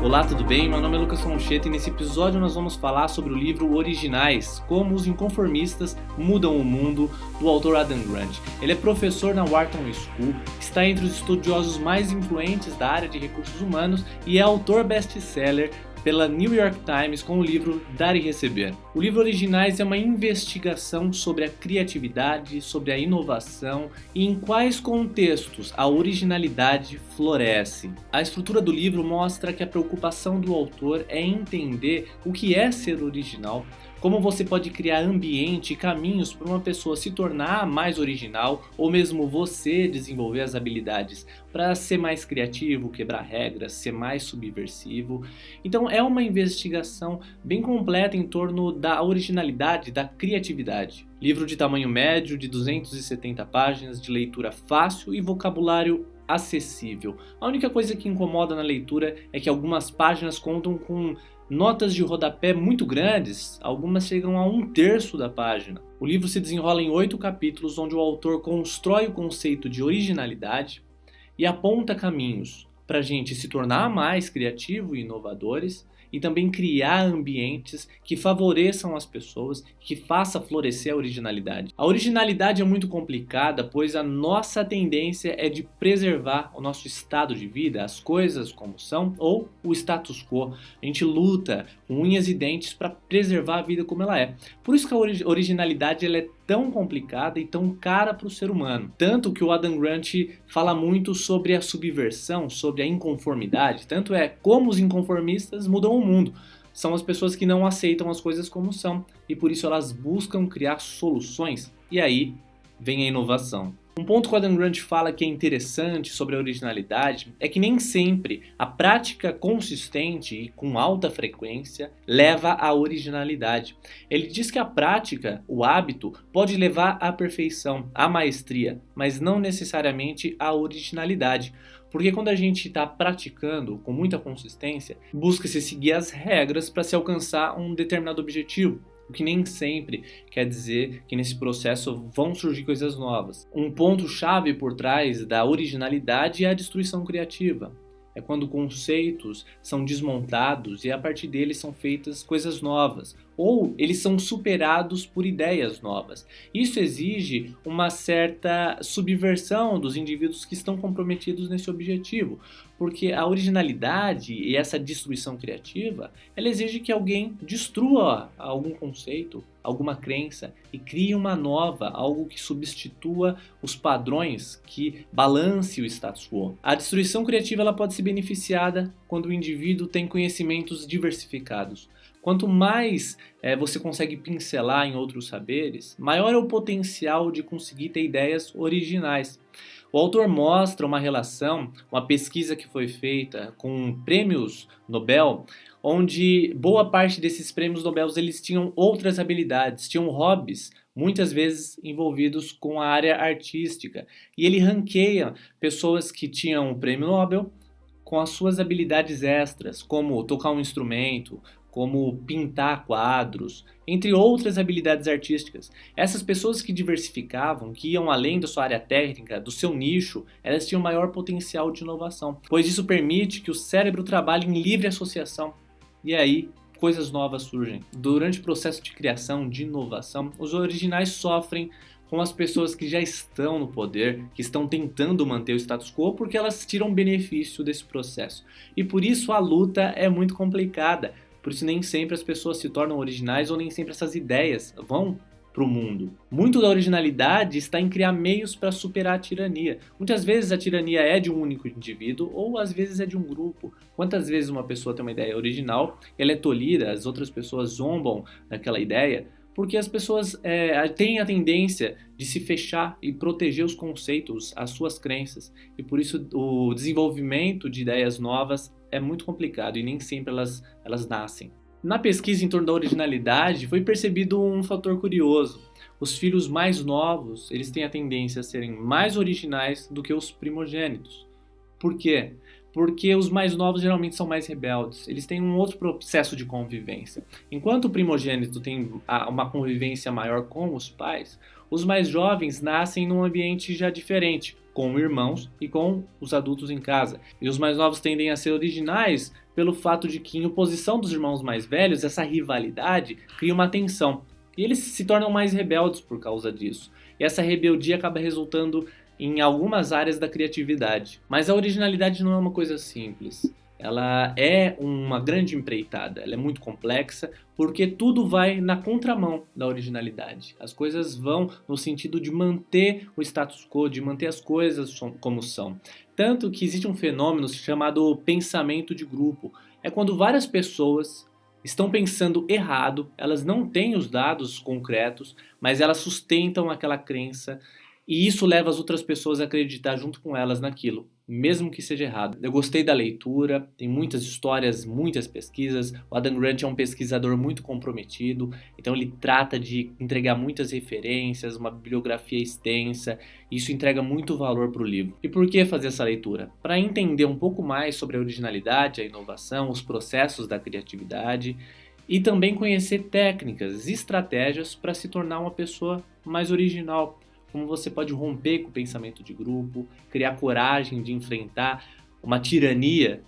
Olá, tudo bem? Meu nome é Lucas Concheta e nesse episódio nós vamos falar sobre o livro Originais, Como os Inconformistas Mudam o Mundo, do autor Adam Grant. Ele é professor na Wharton School, está entre os estudiosos mais influentes da área de recursos humanos e é autor best-seller pela New York Times com o livro Dar e Receber. O livro Originais é uma investigação sobre a criatividade, sobre a inovação e em quais contextos a originalidade floresce. A estrutura do livro mostra que a preocupação do autor é entender o que é ser original, como você pode criar ambiente e caminhos para uma pessoa se tornar mais original ou mesmo você desenvolver as habilidades para ser mais criativo, quebrar regras, ser mais subversivo. Então é uma investigação bem completa em torno da originalidade, da criatividade. Livro de tamanho médio, de 270 páginas, de leitura fácil e vocabulário acessível. A única coisa que incomoda na leitura é que algumas páginas contam com notas de rodapé muito grandes, algumas chegam a 1/3 da página. O livro se desenrola em 8 capítulos, onde o autor constrói o conceito de originalidade e aponta caminhos para a gente se tornar mais criativo e inovadores e também criar ambientes que favoreçam as pessoas, que façam florescer a originalidade. A originalidade é muito complicada, pois a nossa tendência é de preservar o nosso estado de vida, as coisas como são, ou o status quo. A gente luta com unhas e dentes para preservar a vida como ela é. Por isso que a originalidade ela é tão complicada e tão cara para o ser humano. Tanto que o Adam Grant fala muito sobre a subversão, sobre a inconformidade. Tanto é como os inconformistas mudam o mundo. São as pessoas que não aceitam as coisas como são e por isso elas buscam criar soluções. E aí vem a inovação. Um ponto que o Adam Grant fala que é interessante sobre a originalidade é que nem sempre a prática consistente e com alta frequência leva à originalidade. Ele diz que a prática, o hábito, pode levar à perfeição, à maestria, mas não necessariamente à originalidade. Porque quando a gente está praticando com muita consistência, busca-se seguir as regras para se alcançar um determinado objetivo. O que nem sempre quer dizer que nesse processo vão surgir coisas novas. Um ponto-chave por trás da originalidade é a destruição criativa. É quando conceitos são desmontados e a partir deles são feitas coisas novas, ou eles são superados por ideias novas. Isso exige uma certa subversão dos indivíduos que estão comprometidos nesse objetivo, porque a originalidade e essa destruição criativa, ela exige que alguém destrua algum conceito, alguma crença e crie uma nova, algo que substitua os padrões, que balance o status quo. A destruição criativa ela pode ser beneficiada quando o indivíduo tem conhecimentos diversificados. Quanto mais você consegue pincelar em outros saberes, maior é o potencial de conseguir ter ideias originais. O autor mostra uma relação, uma pesquisa que foi feita com prêmios Nobel, onde boa parte desses prêmios Nobel eles tinham outras habilidades, tinham hobbies, muitas vezes envolvidos com a área artística. E ele ranqueia pessoas que tinham o prêmio Nobel com as suas habilidades extras, como tocar um instrumento, como pintar quadros, entre outras habilidades artísticas. Essas pessoas que diversificavam, que iam além da sua área técnica, do seu nicho, elas tinham maior potencial de inovação, pois isso permite que o cérebro trabalhe em livre associação. E aí, coisas novas surgem. Durante o processo de criação, de inovação, os originais sofrem com as pessoas que já estão no poder, que estão tentando manter o status quo, porque elas tiram benefício desse processo. E por isso a luta é muito complicada. Por isso nem sempre as pessoas se tornam originais ou nem sempre essas ideias vão para o mundo. Muito da originalidade está em criar meios para superar a tirania. Muitas vezes a tirania é de um único indivíduo ou às vezes é de um grupo. Quantas vezes uma pessoa tem uma ideia original, ela é tolhida, as outras pessoas zombam daquela ideia, porque as pessoas têm a tendência de se fechar e proteger os conceitos, as suas crenças. E por isso o desenvolvimento de ideias novas é muito complicado e nem sempre elas nascem. Na pesquisa em torno da originalidade foi percebido um fator curioso. Os filhos mais novos eles têm a tendência a serem mais originais do que os primogênitos. Por quê? Porque os mais novos geralmente são mais rebeldes, eles têm um outro processo de convivência. Enquanto o primogênito tem uma convivência maior com os pais, Os mais jovens nascem num ambiente já diferente, com irmãos e com os adultos em casa. E os mais novos tendem a ser originais pelo fato de que, em oposição dos irmãos mais velhos, essa rivalidade cria uma tensão. E eles se tornam mais rebeldes por causa disso. E essa rebeldia acaba resultando em algumas áreas da criatividade. Mas a originalidade não é uma coisa simples. Ela é uma grande empreitada, ela é muito complexa, porque tudo vai na contramão da originalidade. As coisas vão no sentido de manter o status quo, de manter as coisas como são. Tanto que existe um fenômeno chamado pensamento de grupo. É quando várias pessoas estão pensando errado, elas não têm os dados concretos, mas elas sustentam aquela crença e isso leva as outras pessoas a acreditar junto com elas naquilo, mesmo que seja errado. Eu gostei da leitura, tem muitas histórias, muitas pesquisas. O Adam Grant é um pesquisador muito comprometido, então ele trata de entregar muitas referências, uma bibliografia extensa, e isso entrega muito valor para o livro. E por que fazer essa leitura? Para entender um pouco mais sobre a originalidade, a inovação, os processos da criatividade, e também conhecer técnicas e estratégias para se tornar uma pessoa mais original. Como você pode romper com o pensamento de grupo, criar coragem de enfrentar uma tirania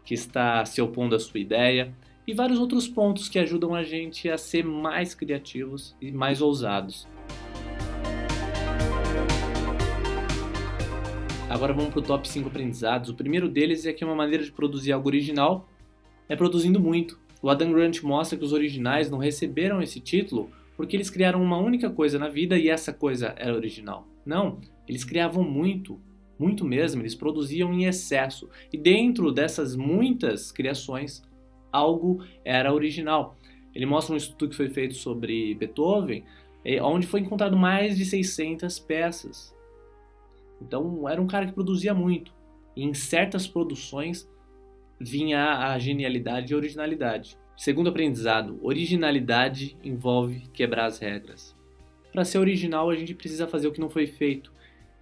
que está se opondo à sua ideia e vários outros pontos que ajudam a gente a ser mais criativos e mais ousados. Agora vamos para o top 5 aprendizados. O primeiro deles é que uma maneira de produzir algo original é produzindo muito. O Adam Grant mostra que os originais não receberam esse título porque eles criaram uma única coisa na vida e essa coisa era original. Não, eles criavam muito, muito mesmo, eles produziam em excesso. E dentro dessas muitas criações, algo era original. Ele mostra um estudo que foi feito sobre Beethoven, onde foi encontrado mais de 600 peças. Então era um cara que produzia muito. E em certas produções vinha a genialidade e a originalidade. Segundo aprendizado, originalidade envolve quebrar as regras. Para ser original, a gente precisa fazer o que não foi feito.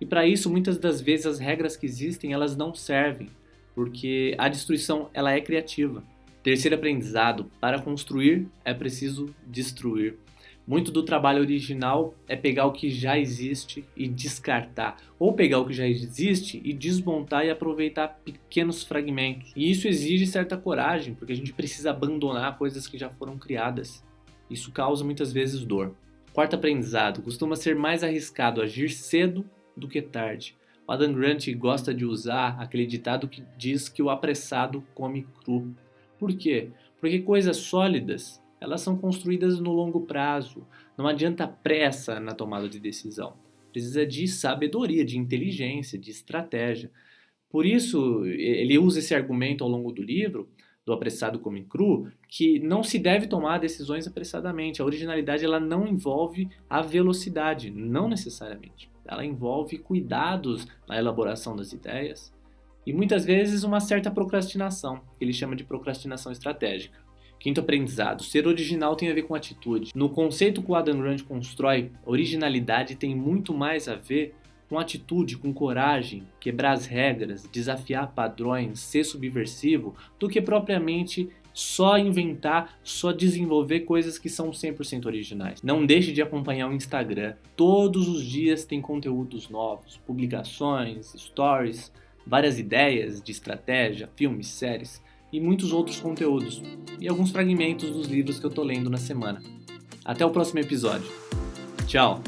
E para isso, muitas das vezes, as regras que existem, elas não servem, porque a destruição ela é criativa. Terceiro aprendizado, para construir é preciso destruir. Muito do trabalho original é pegar o que já existe e descartar, ou pegar o que já existe e desmontar e aproveitar pequenos fragmentos. E isso exige certa coragem, porque a gente precisa abandonar coisas que já foram criadas. Isso causa muitas vezes dor. Quarto aprendizado, costuma ser mais arriscado agir cedo do que tarde. O Adam Grant gosta de usar aquele ditado que diz que o apressado come cru. Por quê? Porque coisas sólidas elas são construídas no longo prazo. Não adianta pressa na tomada de decisão. Precisa de sabedoria, de inteligência, de estratégia. Por isso, ele usa esse argumento ao longo do livro, do apressado come cru, que não se deve tomar decisões apressadamente. A originalidade ela não envolve a velocidade, não necessariamente. Ela envolve cuidados na elaboração das ideias e muitas vezes uma certa procrastinação, que ele chama de procrastinação estratégica. Quinto aprendizado, ser original tem a ver com atitude. No conceito que o Adam Grant constrói, originalidade tem muito mais a ver com atitude, com coragem, quebrar as regras, desafiar padrões, ser subversivo, do que propriamente só inventar, só desenvolver coisas que são 100% originais. Não deixe de acompanhar o Instagram. Todos os dias tem conteúdos novos, publicações, stories, várias ideias de estratégia, filmes, séries e muitos outros conteúdos, e alguns fragmentos dos livros que eu tô lendo na semana. Até o próximo episódio. Tchau!